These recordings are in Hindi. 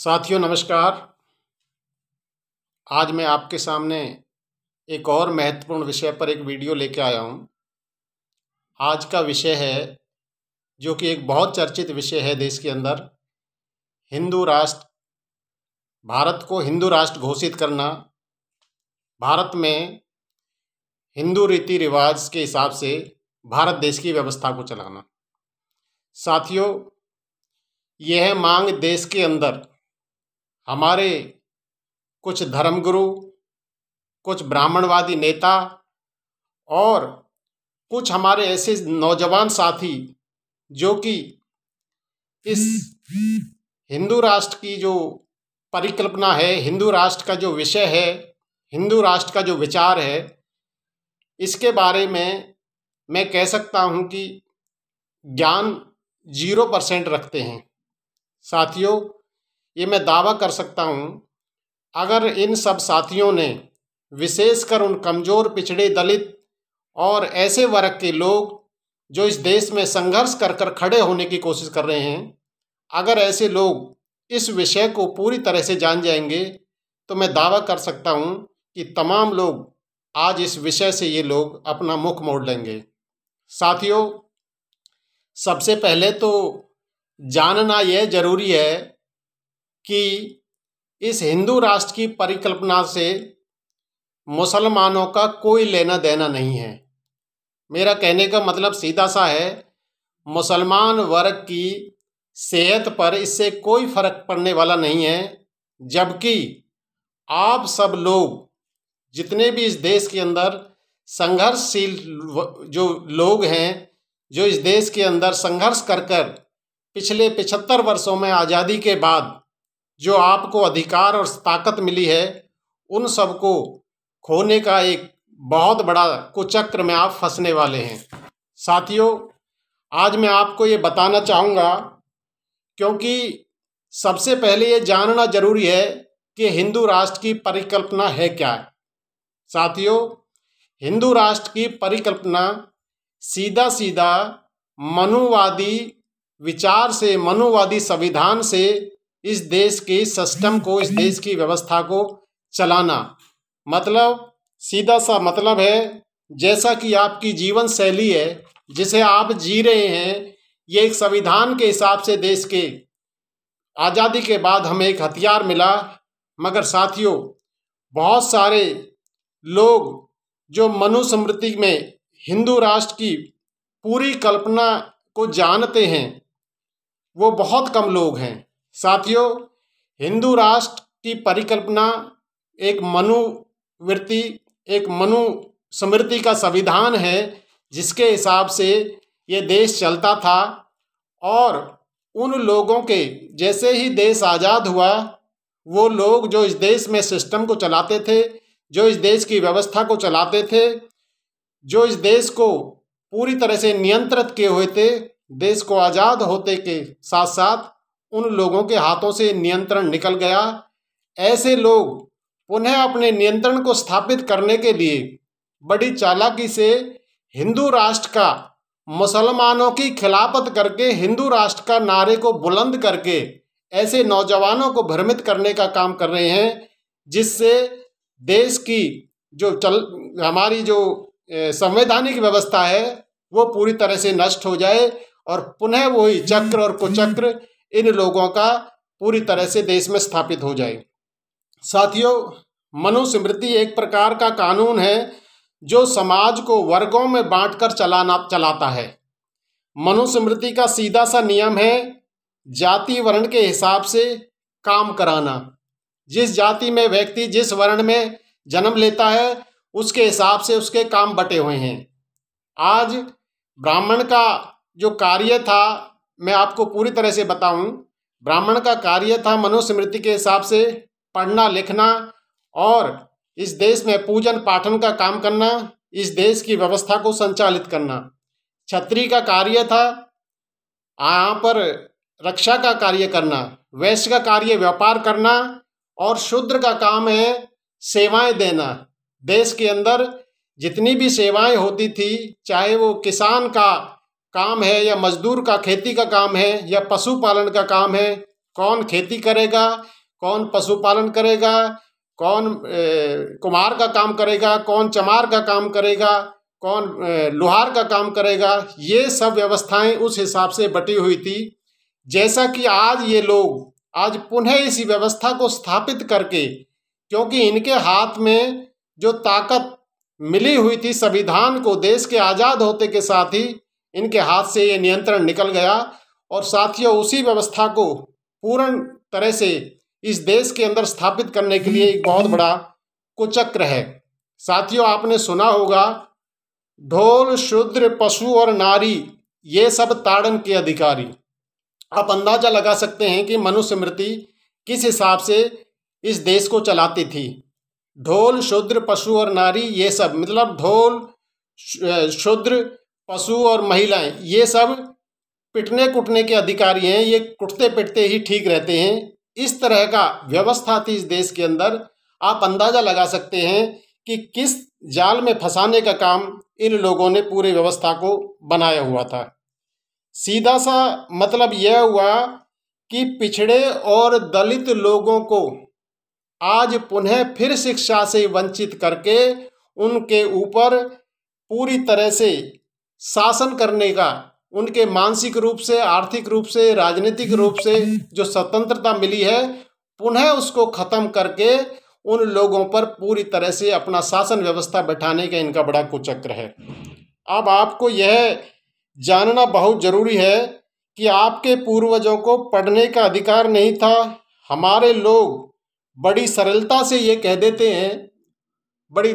साथियों नमस्कार। आज मैं आपके सामने एक और महत्वपूर्ण विषय पर एक वीडियो लेके आया हूँ। आज का विषय है जो कि एक बहुत चर्चित विषय है देश के अंदर, हिंदू राष्ट्र, भारत को हिंदू राष्ट्र घोषित करना, भारत में हिंदू रीति रिवाज के हिसाब से भारत देश की व्यवस्था को चलाना। साथियों, यह मांग देश के अंदर हमारे कुछ धर्मगुरु, कुछ ब्राह्मणवादी नेता और कुछ हमारे ऐसे नौजवान साथी जो कि इस हिंदू राष्ट्र की जो परिकल्पना है, हिंदू राष्ट्र का जो विषय है, हिंदू राष्ट्र का जो विचार है, इसके बारे में मैं कह सकता हूं कि ज्ञान 0% रखते हैं। साथियों, ये मैं दावा कर सकता हूं, अगर इन सब साथियों ने, विशेषकर उन कमज़ोर, पिछड़े, दलित और ऐसे वर्ग के लोग जो इस देश में संघर्ष कर कर खड़े होने की कोशिश कर रहे हैं, अगर ऐसे लोग इस विषय को पूरी तरह से जान जाएंगे तो मैं दावा कर सकता हूं कि तमाम लोग आज इस विषय से ये लोग अपना मुख मोड़ लेंगे। साथियों, सबसे पहले तो जानना यह जरूरी है कि इस हिंदू राष्ट्र की परिकल्पना से मुसलमानों का कोई लेना देना नहीं है। मेरा कहने का मतलब सीधा सा है, मुसलमान वर्ग की सेहत पर इससे कोई फर्क पड़ने वाला नहीं है, जबकि आप सब लोग जितने भी इस देश के अंदर संघर्षशील जो लोग हैं, जो इस देश के अंदर संघर्ष कर कर पिछले 75 वर्षों में आज़ादी के बाद जो आपको अधिकार और ताकत मिली है, उन सबको खोने का एक बहुत बड़ा कुचक्र में आप फंसने वाले हैं। साथियों, आज मैं आपको ये बताना चाहूँगा, क्योंकि सबसे पहले ये जानना जरूरी है कि हिंदू राष्ट्र की परिकल्पना है क्या है। साथियों, हिंदू राष्ट्र की परिकल्पना सीधा सीधा मनुवादी विचार से, मनुवादी संविधान से इस देश के सिस्टम को, इस देश की व्यवस्था को चलाना। मतलब सीधा सा मतलब है, जैसा कि आपकी जीवन शैली है जिसे आप जी रहे हैं, ये एक संविधान के हिसाब से देश के आज़ादी के बाद हमें एक हथियार मिला। मगर साथियों, बहुत सारे लोग जो मनुस्मृति में हिंदू राष्ट्र की पूरी कल्पना को जानते हैं, वो बहुत कम लोग हैं। साथियों, हिंदू राष्ट्र की परिकल्पना एक मनुवृत्ति, एक मनुस्मृति का संविधान है जिसके हिसाब से ये देश चलता था। और उन लोगों के जैसे ही देश आज़ाद हुआ, वो लोग जो इस देश में सिस्टम को चलाते थे, जो इस देश की व्यवस्था को चलाते थे, जो इस देश को पूरी तरह से नियंत्रित किए हुए थे, देश को आज़ाद होते के साथ साथ उन लोगों के हाथों से नियंत्रण निकल गया। ऐसे लोग पुनः अपने नियंत्रण को स्थापित करने के लिए बड़ी चालाकी से हिंदू राष्ट्र का, मुसलमानों की खिलाफत करके हिंदू राष्ट्र का नारे को बुलंद करके ऐसे नौजवानों को भ्रमित करने का काम कर रहे हैं, जिससे देश की जो हमारी जो संवैधानिक व्यवस्था है वो पूरी तरह से नष्ट हो जाए और पुनः वही चक्र और कुचक्र इन लोगों का पूरी तरह से देश में स्थापित हो जाए। साथियों, मनुस्मृति एक प्रकार का कानून है जो समाज को वर्गों में बांटकर चलाता है। मनुस्मृति का सीधा सा नियम है जाति वर्ण के हिसाब से काम कराना। जिस जाति में व्यक्ति, जिस वर्ण में जन्म लेता है, उसके हिसाब से उसके काम बटे हुए हैं। आज ब्राह्मण का जो कार्य था, मैं आपको पूरी तरह से बताऊं, ब्राह्मण का कार्य था मनुस्मृति के हिसाब से पढ़ना लिखना और इस देश में पूजन पाठन का काम करना, इस देश की व्यवस्था को संचालित करना। क्षत्रिय का कार्य था यहाँ पर रक्षा का कार्य करना, वैश्य का कार्य व्यापार करना और शूद्र का काम है सेवाएं देना। देश के अंदर जितनी भी सेवाएं होती थी, चाहे वो किसान का काम है या मजदूर का खेती का काम है या पशुपालन का काम है, कौन खेती करेगा, कौन पशुपालन करेगा, कौन कुम्हार का काम करेगा, कौन चमार का काम करेगा, कौन लोहार का काम करेगा। ये सब व्यवस्थाएं उस हिसाब से बटी हुई थी। जैसा कि आज ये लोग आज पुनः इसी व्यवस्था को स्थापित करके, क्योंकि इनके हाथ में जो ताकत मिली हुई थी संविधान को, देश के आज़ाद होते के साथ ही इनके हाथ से ये नियंत्रण निकल गया। और साथियों, उसी व्यवस्था को पूर्ण तरह से इस देश के अंदर स्थापित करने के लिए एक बहुत बड़ा कुचक्र है। साथियों, आपने सुना होगा, ढोल शूद्र पशु और नारी ये सब ताड़न के अधिकारी। आप अंदाजा लगा सकते हैं कि मनुस्मृति किस हिसाब से इस देश को चलाती थी। ढोल शूद्र पशु और नारी ये सब, मतलब ढोल शूद्र पशु और महिलाएं ये सब पिटने कुटने के अधिकारी हैं। ये कुटते पिटते ही ठीक रहते हैं। इस तरह का व्यवस्था थी इस देश के अंदर। आप अंदाजा लगा सकते हैं कि किस जाल में फंसाने का काम इन लोगों ने पूरी व्यवस्था को बनाया हुआ था। सीधा सा मतलब यह हुआ कि पिछड़े और दलित लोगों को आज पुनः फिर शिक्षा से वंचित करके उनके ऊपर पूरी तरह से शासन करने का, उनके मानसिक रूप से, आर्थिक रूप से, राजनीतिक रूप से जो स्वतंत्रता मिली है, पुनः उसको खत्म करके उन लोगों पर पूरी तरह से अपना शासन व्यवस्था बैठाने का इनका बड़ा कुचक्र है। अब आपको यह जानना बहुत जरूरी है कि आपके पूर्वजों को पढ़ने का अधिकार नहीं था। हमारे लोग बड़ी सरलता से ये कह देते हैं, बड़ी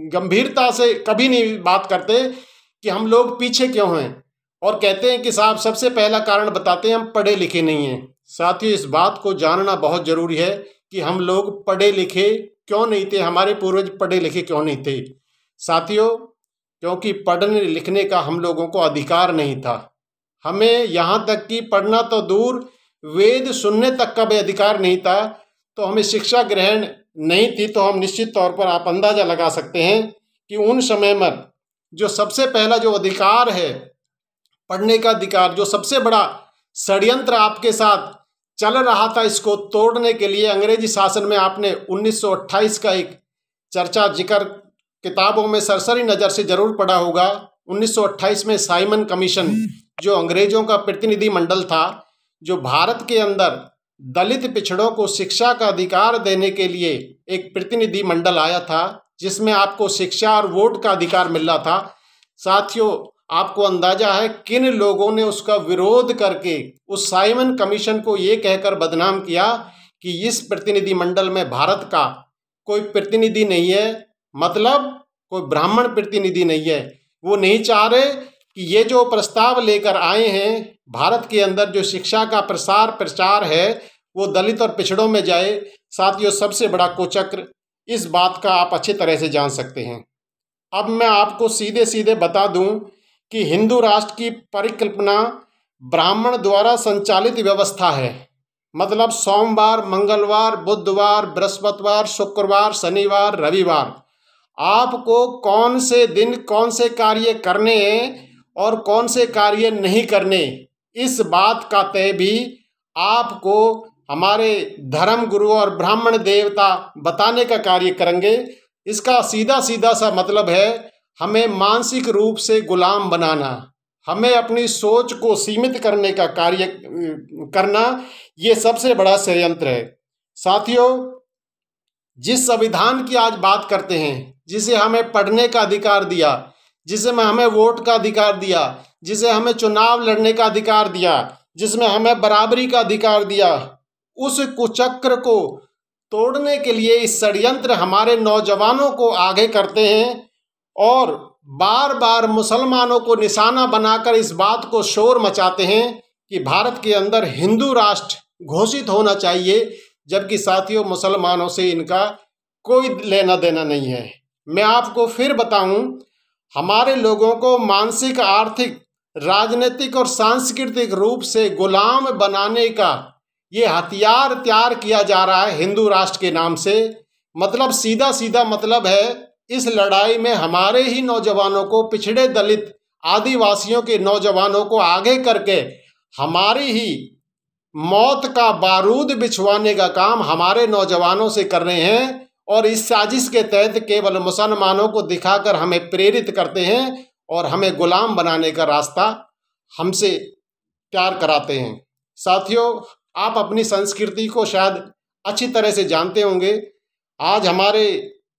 गंभीरता से कभी नहीं बात करते कि हम लोग पीछे क्यों हैं, और कहते हैं कि साहब सबसे पहला कारण बताते हैं हम पढ़े लिखे नहीं हैं। साथियों, इस बात को जानना बहुत ज़रूरी है कि हम लोग पढ़े लिखे क्यों नहीं थे, हमारे पूर्वज पढ़े लिखे क्यों नहीं थे। साथियों, क्योंकि पढ़ने लिखने का हम लोगों को अधिकार नहीं था। हमें यहाँ तक कि पढ़ना तो दूर, वेद सुनने तक का भी अधिकार नहीं था। तो हमें शिक्षा ग्रहण नहीं थी। तो हम निश्चित तौर पर आप अंदाज़ा लगा सकते हैं कि उन समय में जो सबसे पहला जो अधिकार है, पढ़ने का अधिकार, जो सबसे बड़ा षड्यंत्र आपके साथ चल रहा था, इसको तोड़ने के लिए अंग्रेजी शासन में आपने 1928 का एक चर्चा जिक्र किताबों में सरसरी नज़र से जरूर पढ़ा होगा। 1928 में साइमन कमीशन, जो अंग्रेजों का प्रतिनिधि मंडल था, जो भारत के अंदर दलित पिछड़ों को शिक्षा का अधिकार देने के लिए एक प्रतिनिधि मंडल आया था, जिसमें आपको शिक्षा और वोट का अधिकार मिल रहा था। साथियों, आपको अंदाजा है किन लोगों ने उसका विरोध करके उस साइमन कमीशन को ये कहकर बदनाम किया कि इस प्रतिनिधि मंडल में भारत का कोई प्रतिनिधि नहीं है, मतलब कोई ब्राह्मण प्रतिनिधि नहीं है। वो नहीं चाह रहे कि ये जो प्रस्ताव लेकर आए हैं भारत के अंदर जो शिक्षा का प्रचार है वो दलित और पिछड़ों में जाए। साथियों, सबसे बड़ा कुचक्र इस बात का आप अच्छी तरह से जान सकते हैं। अब मैं आपको सीधे सीधे बता दूं कि हिंदू राष्ट्र की परिकल्पना ब्राह्मण द्वारा संचालित व्यवस्था है। मतलब सोमवार, मंगलवार, बुधवार, बृहस्पतिवार, शुक्रवार, शनिवार, रविवार आपको कौन से दिन कौन से कार्य करने हैं और कौन से कार्य नहीं करने, इस बात का तय भी आपको हमारे धर्म गुरु और ब्राह्मण देवता बताने का कार्य करेंगे। इसका सीधा सीधा सा मतलब है हमें मानसिक रूप से गुलाम बनाना, हमें अपनी सोच को सीमित करने का कार्य करना, ये सबसे बड़ा षड्यंत्र है। साथियों, जिस संविधान की आज बात करते हैं, जिसे हमें पढ़ने का अधिकार दिया, जिसमें हमें वोट का अधिकार दिया, जिसे हमें चुनाव लड़ने का अधिकार दिया, जिसमें हमें बराबरी का अधिकार दिया, उस कुचक्र को तोड़ने के लिए इस षड्यंत्र हमारे नौजवानों को आगे करते हैं और बार बार मुसलमानों को निशाना बनाकर इस बात को शोर मचाते हैं कि भारत के अंदर हिंदू राष्ट्र घोषित होना चाहिए, जबकि साथियों मुसलमानों से इनका कोई लेना देना नहीं है। मैं आपको फिर बताऊं, हमारे लोगों को मानसिक, आर्थिक, राजनीतिक और सांस्कृतिक रूप से गुलाम बनाने का ये हथियार तैयार किया जा रहा है हिंदू राष्ट्र के नाम से। मतलब सीधा सीधा मतलब है इस लड़ाई में हमारे ही नौजवानों को, पिछड़े दलित आदिवासियों के नौजवानों को आगे करके हमारी ही मौत का बारूद बिछवाने का काम हमारे नौजवानों से कर रहे हैं और इस साजिश के तहत केवल मुसलमानों को दिखाकर हमें प्रेरित करते हैं और हमें गुलाम बनाने का रास्ता हमसे तैयार कराते हैं। साथियों, आप अपनी संस्कृति को शायद अच्छी तरह से जानते होंगे। आज हमारे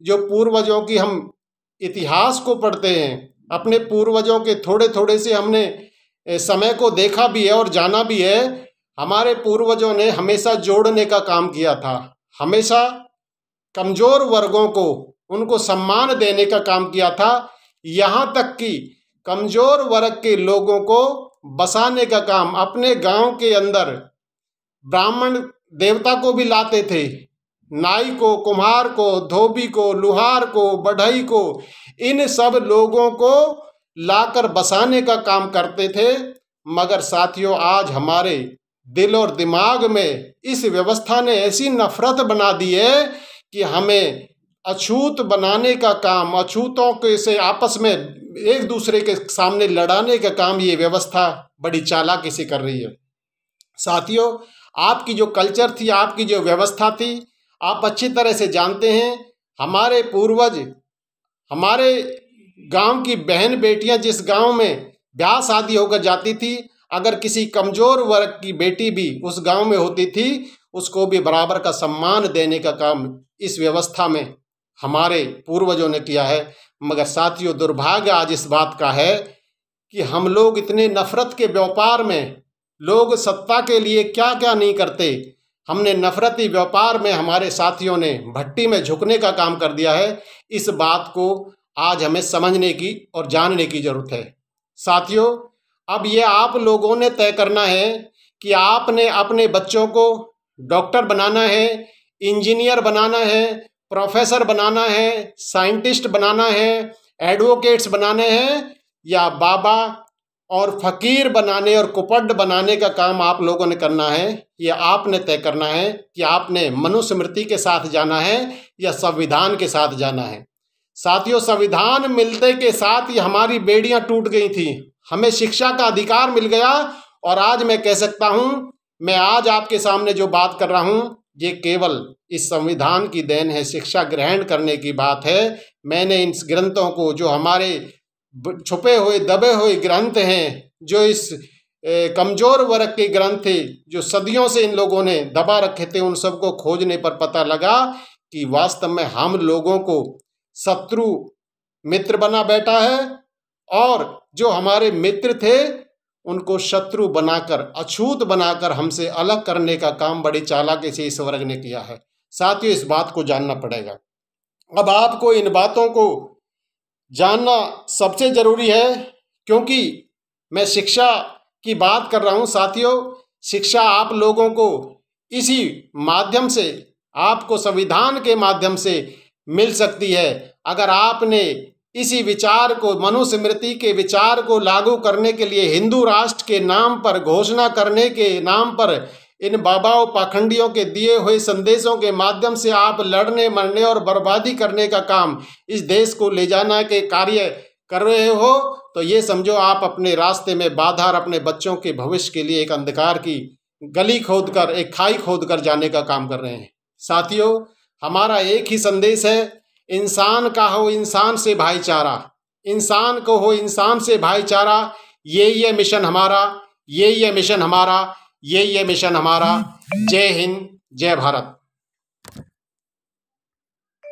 जो पूर्वजों की हम इतिहास को पढ़ते हैं, अपने पूर्वजों के थोड़े थोड़े से हमने समय को देखा भी है और जाना भी है। हमारे पूर्वजों ने हमेशा जोड़ने का काम किया था, हमेशा कमजोर वर्गों को उनको सम्मान देने का काम किया था। यहाँ तक कि कमजोर वर्ग के लोगों को बसाने का काम अपने गांव के अंदर ब्राह्मण देवता को भी लाते थे। नाई को, कुम्हार को, धोबी को, लुहार को, बढ़ई को, इन सब लोगों को लाकर बसाने का काम करते थे। मगर साथियों, आज हमारे दिल और दिमाग में इस व्यवस्था ने ऐसी नफरत बना दी है कि हमें अछूत बनाने का काम, अछूतों के से आपस में एक दूसरे के सामने लड़ाने का काम ये व्यवस्था बड़ी चालाकी से कर रही है। साथियों, आपकी जो कल्चर थी, आपकी जो व्यवस्था थी, आप अच्छी तरह से जानते हैं। हमारे पूर्वज, हमारे गांव की बहन बेटियां जिस गांव में ब्याह शादी होकर जाती थी, अगर किसी कमजोर वर्ग की बेटी भी उस गांव में होती थी, उसको भी बराबर का सम्मान देने का काम इस व्यवस्था में हमारे पूर्वजों ने किया है। मगर साथियों, दुर्भाग्य आज इस बात का है कि हम लोग इतने नफरत के व्यापार में, लोग सत्ता के लिए क्या क्या नहीं करते, हमने नफरती व्यापार में हमारे साथियों ने भट्टी में झुकने का काम कर दिया है। इस बात को आज हमें समझने की और जानने की जरूरत है। साथियों, अब ये आप लोगों ने तय करना है कि आपने अपने बच्चों को डॉक्टर बनाना है, इंजीनियर बनाना है, प्रोफेसर बनाना है, साइंटिस्ट बनाना है, एडवोकेट्स बनाने हैं, या बाबा और फकीर बनाने और कुपड बनाने का काम आप लोगों ने करना है। ये आपने तय करना है कि आपने मनुस्मृति के साथ जाना है या संविधान के साथ जाना है। साथियों, संविधान मिलते के साथ ही हमारी बेड़ियां टूट गई थी, हमें शिक्षा का अधिकार मिल गया। और आज मैं कह सकता हूं, मैं आज आपके सामने जो बात कर रहा हूं, ये केवल इस संविधान की देन है, शिक्षा ग्रहण करने की बात है। मैंने इन ग्रंथों को, जो हमारे छुपे हुए दबे हुए ग्रंथ हैं, जो इस कमजोर वर्ग के ग्रंथ थे, जो सदियों से इन लोगों ने दबा रखे थे, उन सबको खोजने पर पता लगा कि वास्तव में हम लोगों को शत्रु मित्र बना बैठा है और जो हमारे मित्र थे उनको शत्रु बनाकर, अछूत बनाकर हमसे अलग करने का काम बड़ी चालाकी से इस वर्ग ने किया है। साथियों, इस बात को जानना पड़ेगा। अब आपको इन बातों को जानना सबसे जरूरी है, क्योंकि मैं शिक्षा की बात कर रहा हूं। साथियों, शिक्षा आप लोगों को इसी माध्यम से, आपको संविधान के माध्यम से मिल सकती है। अगर आपने इसी विचार को, मनुस्मृति के विचार को लागू करने के लिए हिंदू राष्ट्र के नाम पर, घोषणा करने के नाम पर, इन बाबाओं पाखंडियों के दिए हुए संदेशों के माध्यम से आप लड़ने, मरने और बर्बादी करने का काम, इस देश को ले जाना के कार्य कर रहे हो, तो ये समझो आप अपने रास्ते में बाधा और अपने बच्चों के भविष्य के लिए एक अंधकार की गली खोदकर, एक खाई खोदकर जाने का काम कर रहे हैं। साथियों, हमारा एक ही संदेश है, इंसान का हो इंसान से भाईचारा, इंसान को हो इंसान से भाईचारा। ये मिशन हमारा, ये मिशन हमारा, ये मिशन हमारा। जय हिंद, जय भारत।